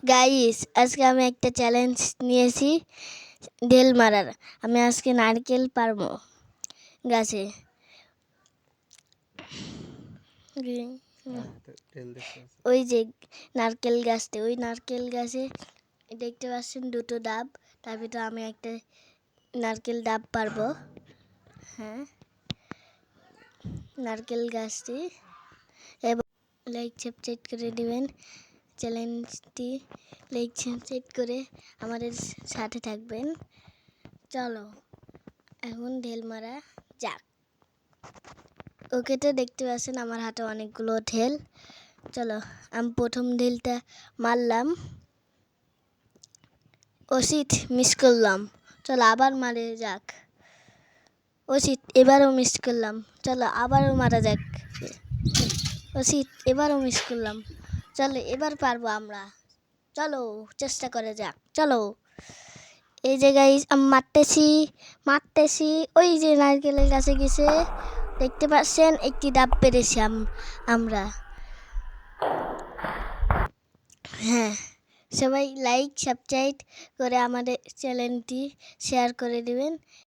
Guys, আজকে আমি একটা চ্যালেঞ্জ নিয়েছি ঢেল মারার। আমি আজকে নারকেল পারবো গাছে। ওই যে নারকেল গাছটা, ওই নারকেল গাছে দেখতে পাচ্ছেন দুটো ডাব, তার ভিতরে আমি একটা নারকেল ডাব পারবো। হ্যাঁ, নারকেল গাছটি। এবং লাইক সাবস্ক্রাইব করে দিবেন। চ্যালেঞ্জটি লাইক সাবস্ক্রাইব করে আমাদের সাথে থাকবেন। চলো এখন ঢেল মারা যাক। ওকে, তো দেখতে পাচ্ছেন আমার হাতে অনেকগুলো ঢেল। চলো, আমি প্রথম ঢেলটা মারলাম, ওসিট মিস করলাম। চলো আবার মারে যাক। ওসিট এবারও মিস করলাম। চলো আবারও মারা যাক। ওসিট এবারও মিস করলাম। চলো এবার পারবো আমরা। চলো চেষ্টা করে যাক। চলো, এই জায়গায় আমি মারতেছি। ওই যে নারকেলের কাছে গেছে, দেখতে পাচ্ছেন একটি ডাব পেরেছি আমরা। হ্যাঁ, সবাই লাইক সাবস্ক্রাইব করে আমাদের চ্যানেলটি শেয়ার করে দিবেন।